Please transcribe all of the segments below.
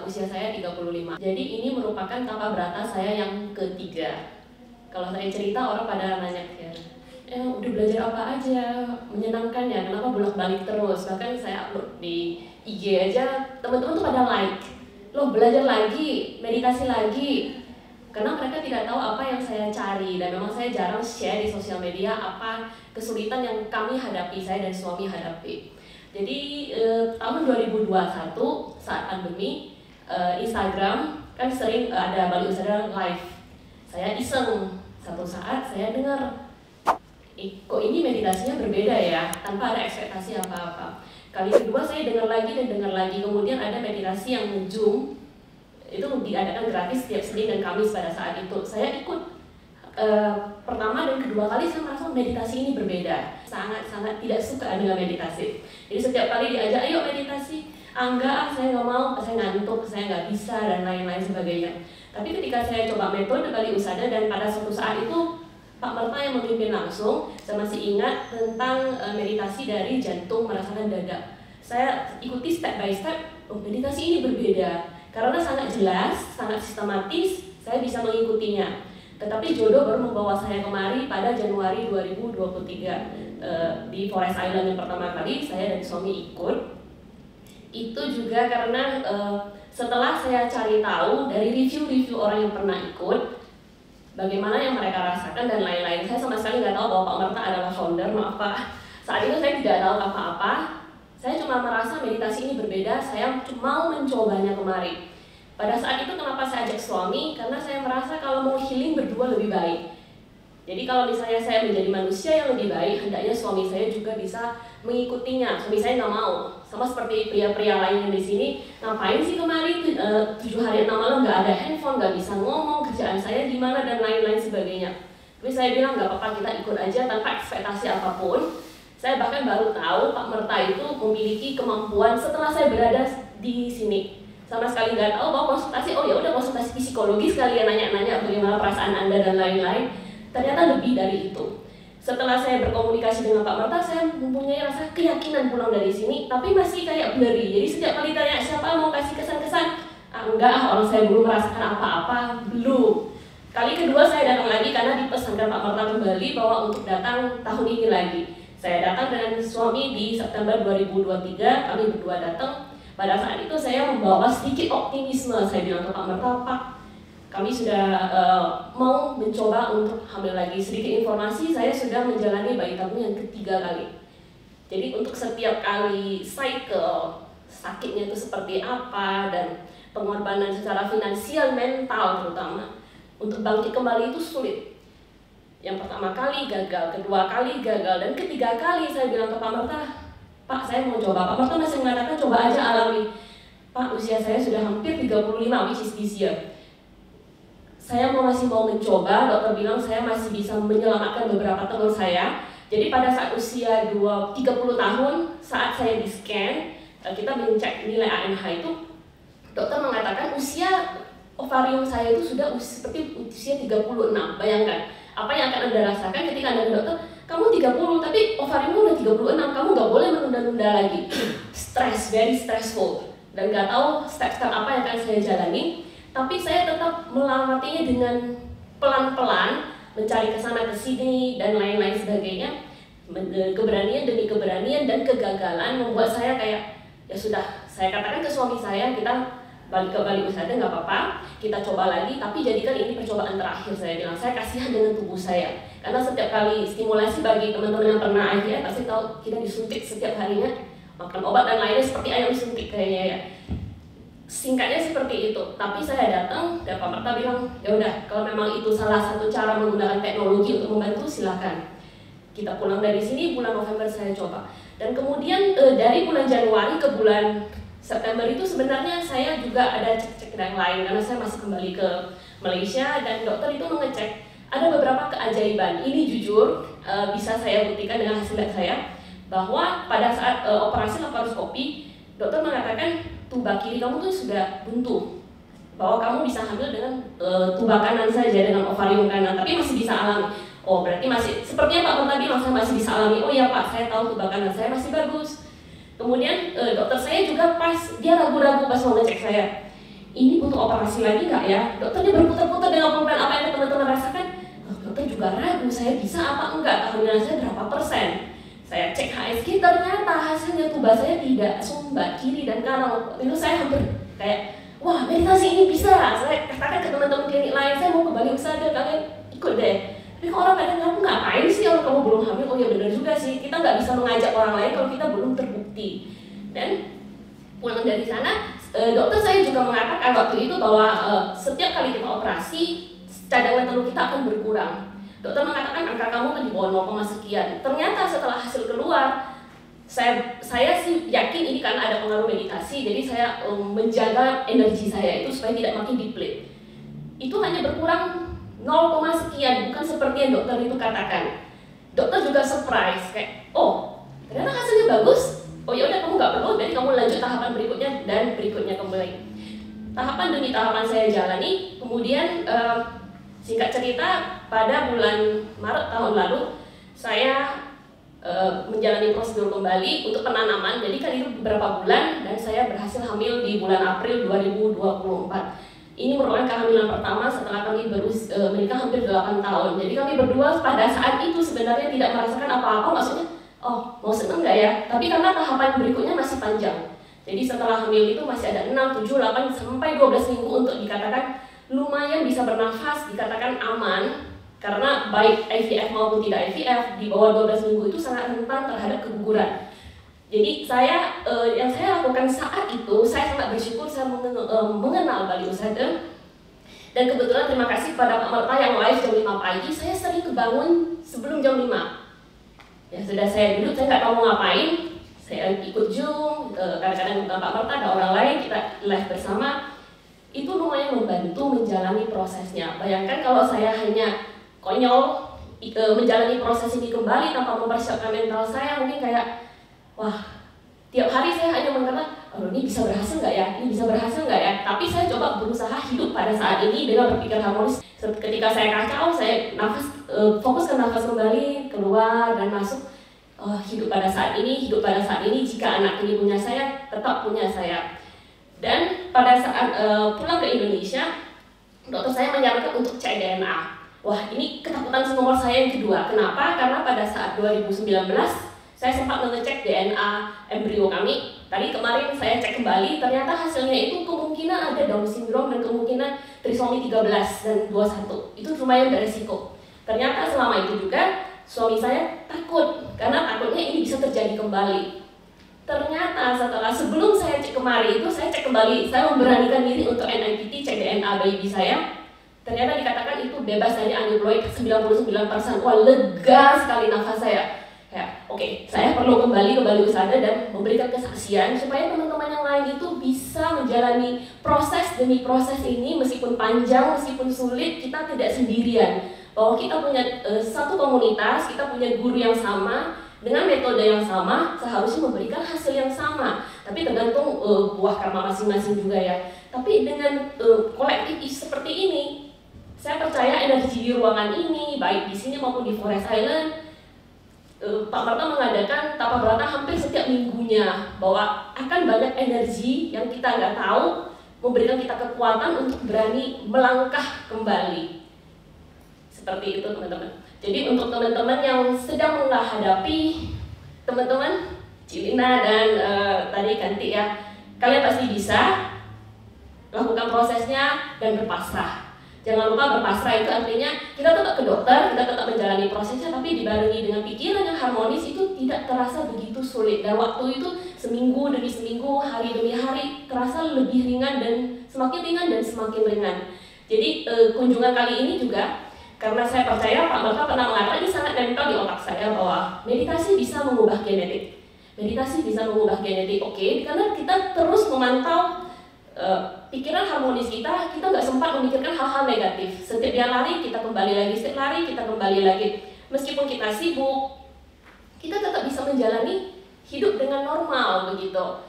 usia saya 35. Jadi ini merupakan tanpa berata saya yang ketiga. Kalau saya cerita orang pada nanya udah belajar apa aja, menyenangkan ya, kenapa bolak-balik terus. Bahkan saya upload di IG aja, teman-teman tuh pada like, loh belajar lagi, meditasi lagi. Karena mereka tidak tahu apa yang saya cari, dan memang saya jarang share di sosial media apa kesulitan yang kami hadapi, saya dan suami hadapi. Jadi tahun 2021 saat pandemi, Instagram kan sering ada Bali Usadha live. Saya iseng, satu saat saya dengar, kok ini meditasinya berbeda ya, tanpa ada ekspektasi apa-apa. Kali kedua saya dengar lagi dan dengar lagi, kemudian ada meditasi yang Zoom, itu diadakan gratis setiap Senin dan Kamis pada saat itu. Saya ikut pertama dan kedua kali saya merasa meditasi ini berbeda. Sangat-sangat tidak suka dengan meditasi. Jadi setiap kali diajak, ayo meditasi, enggak, saya nggak mau, saya ngantuk, saya nggak bisa, dan lain-lain sebagainya. Tapi ketika saya coba metode Bali Usadha, dan pada suatu saat itu Pak Merta yang memimpin langsung, saya masih ingat tentang meditasi dari jantung merasakan dada. Saya ikuti step by step, meditasi ini berbeda. Karena sangat jelas, sangat sistematis, saya bisa mengikutinya. Tetapi jodoh baru membawa saya kemari pada Januari 2023 di Forest Island yang pertama kali saya dan suami ikut. Itu juga karena setelah saya cari tahu dari review-review orang yang pernah ikut, bagaimana yang mereka rasakan dan lain-lain. Saya sama sekali nggak tahu bahwa Pak Merta adalah founder, maaf Pak. Saat itu saya tidak tahu apa-apa. Saya cuma merasa meditasi ini berbeda, saya mau mencobanya kemari. Pada saat itu kenapa saya ajak suami? Karena saya merasa kalau mau healing berdua lebih baik. Jadi kalau misalnya saya menjadi manusia yang lebih baik, hendaknya suami saya juga bisa mengikutinya. Suami saya nggak mau. Sama seperti pria-pria lain di sini, ngapain sih kemarin 7 hari 6 malam nggak ada handphone, nggak bisa ngomong, kerjaan saya gimana dan lain-lain sebagainya. Tapi saya bilang nggak apa-apa, kita ikut aja tanpa ekspektasi apapun. Saya bahkan baru tahu Pak Merta itu memiliki kemampuan setelah saya berada di sini. Sama sekali nggak tahu bahwa konsultasi, oh ya udah konsultasi psikologis sekalian nanya-nanya bagaimana perasaan Anda dan lain-lain. Ternyata lebih dari itu. Setelah saya berkomunikasi dengan Pak Merta, saya mempunyai rasa keyakinan pulang dari sini, tapi masih kayak blurry. Jadi setiap kali tanya siapa mau kasih kesan-kesan, enggak, orang saya belum merasakan apa-apa, belum. Kali kedua saya datang lagi karena dipesankan Pak Merta kembali bahwa untuk datang tahun ini lagi. Saya datang dengan suami di September 2023, kami berdua datang. Pada saat itu saya membawa sedikit optimisme, saya bilang ke Pak Merta, Pak, kami sudah mau mencoba untuk hamil lagi. Sedikit informasi, saya sudah menjalani bayi tabung yang ketiga kali. Jadi untuk setiap kali cycle, sakitnya itu seperti apa, dan pengorbanan secara finansial, mental terutama, untuk bangkit kembali itu sulit. Yang pertama kali gagal, kedua kali gagal, dan ketiga kali saya bilang ke Pak Merta, Pak saya mau coba. Pak Merta masih mengatakan coba aja alami. Pak usia saya sudah hampir 35, which is this year. Saya masih mau mencoba, dokter bilang saya masih bisa menyelamatkan beberapa telur saya. Jadi pada saat usia 30 tahun, saat saya di scan, kita mencek nilai AMH itu, dokter mengatakan usia ovarium saya itu sudah seperti usia 36. Bayangkan, apa yang akan Anda rasakan ketika Anda ke dokter, kamu 30 tapi ovariummu udah 36, kamu nggak boleh menunda-nunda lagi. Stress, very stressful. Dan nggak tahu step-step apa yang akan saya jalani. Tapi saya tetap melewatinya dengan pelan-pelan, mencari kesana kesini dan lain-lain sebagainya. Keberanian demi keberanian dan kegagalan membuat saya kayak, ya sudah, saya katakan ke suami saya, kita balik ke Bali Usadha nggak apa-apa, kita coba lagi, tapi jadikan ini percobaan terakhir. Saya bilang, saya kasihan dengan tubuh saya. Karena setiap kali stimulasi, bagi teman-teman yang pernah IVF pasti tahu kita disuntik setiap harinya, makan obat dan lainnya seperti ayam disuntik kayaknya ya. Singkatnya seperti itu. Tapi saya datang dan Pak Merta bilang, ya udah, kalau memang itu salah satu cara menggunakan teknologi untuk membantu, silakan. Kita pulang dari sini, bulan November saya coba. Dan kemudian dari bulan Januari ke bulan September itu sebenarnya saya juga ada cek-cek yang lain, karena saya masih kembali ke Malaysia dan dokter itu mengecek ada beberapa keajaiban. Ini jujur bisa saya buktikan dengan hasil lab saya, bahwa pada saat operasi laparoskopi, dokter mengatakan tuba kiri kamu tuh sudah buntu, bahwa kamu bisa hamil dengan tuba kanan saja, dengan ovarium kanan, tapi masih bisa alami. Oh berarti masih, sepertinya Pak Merta bilang saya masih bisa alami. Oh ya Pak, saya tahu tuba kanan saya masih bagus. Kemudian dokter saya juga pas, dia ragu-ragu pas mau ngecek saya. ini butuh operasi lagi nggak ya? Dokternya berputar-putar dengan komplain apa yang teman-teman rasakan. Oh, dokter juga ragu, saya bisa apa enggak, kehamilan saya berapa persen. Saya cek HSG, ternyata hasilnya tuba saya tidak sumbat kiri dan kanan. Itu saya hampir kayak, wah meditasi ini bisa. Saya katakan ke teman-teman klinik lain, saya mau kembali usaha, kalian ikut deh. Tapi kalau orang kadang ngaku, ngapain sih orang kamu belum hamil? Oh ya benar juga sih, kita nggak bisa mengajak orang lain kalau kita belum terbukti. Dan pulang dari sana, dokter saya juga mengatakan waktu itu bahwa setiap kali kita operasi, cadangan telur kita akan berkurang. Dokter mengatakan angka kamu kan di bawah 0, sekian. Ternyata setelah hasil keluar, saya sih yakin ini karena ada pengaruh meditasi, jadi saya menjaga energi saya itu supaya tidak makin deplete. Itu hanya berkurang 0, sekian, bukan seperti yang dokter itu katakan. Dokter juga surprise, kayak, oh ternyata hasilnya bagus. Oh ya udah, kamu nggak perlu, jadi kamu lanjut tahapan berikutnya dan berikutnya kembali. Tahapan demi tahapan saya jalani. Kemudian singkat cerita, pada bulan Maret tahun lalu saya menjalani prosedur kembali untuk penanaman. Jadi kan itu beberapa bulan dan saya berhasil hamil di bulan April 2024. Ini merupakan kehamilan pertama setelah kami menikah hampir 8 tahun. Jadi kami berdua pada saat itu sebenarnya tidak merasakan apa-apa, maksudnya oh, mau seneng nggak ya? Tapi karena tahapan berikutnya masih panjang. Jadi setelah hamil itu masih ada 6, 7, 8, sampai 12 minggu untuk dikatakan lumayan bisa bernafas, dikatakan aman. Karena baik IVF maupun tidak IVF, di bawah 12 minggu itu sangat rentan terhadap keguguran. Jadi yang saya lakukan saat itu, saya sangat bersyukur saya mengenal Bali Usada. Dan kebetulan terima kasih kepada Pak Marta yang live jam 5 pagi, saya sering kebangun sebelum jam 5. Ya sudah, saya duduk, saya nggak tahu mau ngapain, saya ikut Zoom, kadang-kadang bukan Pak Marta, ada orang lain, kita live bersama. Itu lumayan membantu menjalani prosesnya. Bayangkan kalau saya hanya konyol menjalani proses ini kembali tanpa mempersiapkan mental saya, mungkin kayak, wah, tiap hari saya hanya mengatakan, oh ini bisa berhasil nggak ya, ini bisa berhasil nggak ya. Tapi saya coba berusaha hidup pada saat ini dengan berpikir harmonis. Ketika saya kacau, saya fokus ke nafas kembali, keluar dan masuk. Oh, hidup pada saat ini, hidup pada saat ini. Jika anak ini punya saya, tetap punya saya. Dan pada saat pulang ke Indonesia, dokter saya menyarankan untuk cek DNA. Wah, ini ketakutan nomor saya yang kedua. Kenapa? Karena pada saat 2019, saya sempat mengecek DNA embrio kami. Tadi kemarin saya cek kembali, ternyata hasilnya itu kemungkinan ada Down syndrome dan kemungkinan trisomi 13 dan 21. Itu lumayan beresiko. Ternyata selama itu juga suami saya takut, karena takutnya ini bisa terjadi kembali. Ternyata sebelum saya cek kemarin itu, saya cek kembali, saya memberanikan diri untuk NIPT, cek DNA baby saya. Ternyata dikatakan itu bebas dari aneuploid 99%. Wah, lega sekali nafas saya. Ya, oke, saya perlu kembali ke Bali Usada dan memberikan kesaksian supaya teman-teman yang lain itu bisa menjalani proses demi proses ini, meskipun panjang, meskipun sulit, kita tidak sendirian. Bahwa kita punya satu komunitas, kita punya guru yang sama, dengan metode yang sama, seharusnya memberikan hasil yang sama. Tapi tergantung buah karma masing-masing juga ya. Tapi dengan kolektif seperti ini, saya percaya energi di ruangan ini, baik di sini maupun di Forest Island, Pak Marta mengadakan tapa berata hampir setiap minggunya, bahwa akan banyak energi yang kita nggak tahu, memberikan kita kekuatan untuk berani melangkah kembali. Seperti itu teman-teman. Jadi untuk teman-teman yang sedang menghadapi, teman-teman Cilina dan tadi Kanti ya, kalian pasti bisa lakukan prosesnya dan berpasrah. Jangan lupa berpasrah itu artinya kita tetap ke dokter, kita tetap menjalani prosesnya, tapi dibarengi dengan pikiran yang harmonis itu tidak terasa begitu sulit. Dan waktu itu seminggu demi seminggu, hari demi hari terasa lebih ringan dan semakin ringan. Jadi kunjungan kali ini juga, karena saya percaya Pak Marta pernah mengatakan, ini sangat nempel di otak saya bahwa meditasi bisa mengubah genetik. Meditasi bisa mengubah genetik, oke, karena kita terus memantau pikiran harmonis kita nggak sempat memikirkan hal-hal negatif. Setiap dia lari, kita kembali lagi, setiap lari, kita kembali lagi. Meskipun kita sibuk, kita tetap bisa menjalani hidup dengan normal begitu.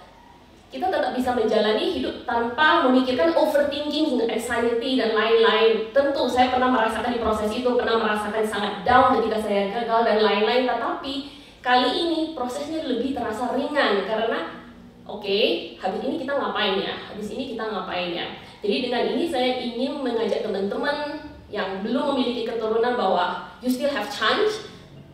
Kita tetap bisa menjalani hidup tanpa memikirkan overthinking, anxiety, dan lain-lain. Tentu saya pernah merasakan di proses itu, pernah merasakan sangat down ketika saya gagal dan lain-lain. Tetapi kali ini prosesnya lebih terasa ringan karena Oke, habis ini kita ngapain ya? Habis ini kita ngapain ya? Jadi dengan ini saya ingin mengajak teman-teman yang belum memiliki keturunan bahwa you still have chance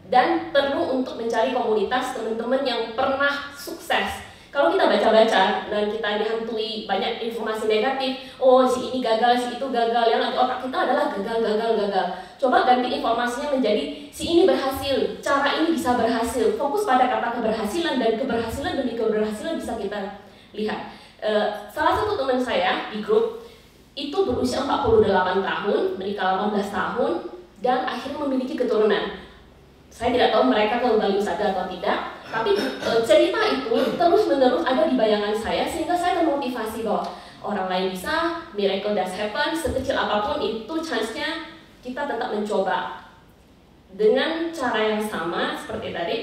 dan perlu untuk mencari komunitas teman-teman yang pernah sukses. Kalau kita baca-baca dan kita dihantui banyak informasi negatif, oh si ini gagal, si itu gagal, yang ada otak kita adalah gagal. Coba ganti informasinya menjadi si ini berhasil, cara ini bisa berhasil. Fokus pada kata keberhasilan, dan keberhasilan demi keberhasilan bisa kita lihat. Salah satu teman saya di grup itu berusia 48 tahun, menikah 18 tahun, dan akhirnya memiliki keturunan. Saya tidak tahu mereka kembali sadar atau tidak, tapi cerita itu terus-menerus ada di bayangan saya sehingga saya termotivasi bahwa orang lain bisa, miracle does happen, sekecil apapun itu chance-nya kita tetap mencoba. Dengan cara yang sama seperti tadi,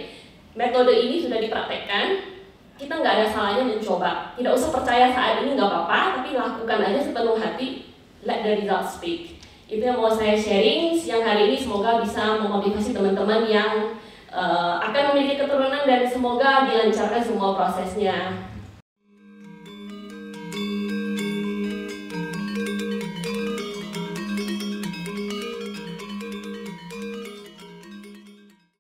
metode ini sudah dipraktekkan, kita nggak ada salahnya mencoba. Tidak usah percaya saat ini nggak apa-apa, tapi lakukan aja sepenuh hati, let the results speak. Itu yang mau saya sharing siang hari ini, semoga bisa memotivasi teman-teman yang akan memiliki keturunan dan semoga dilancarkan semua prosesnya.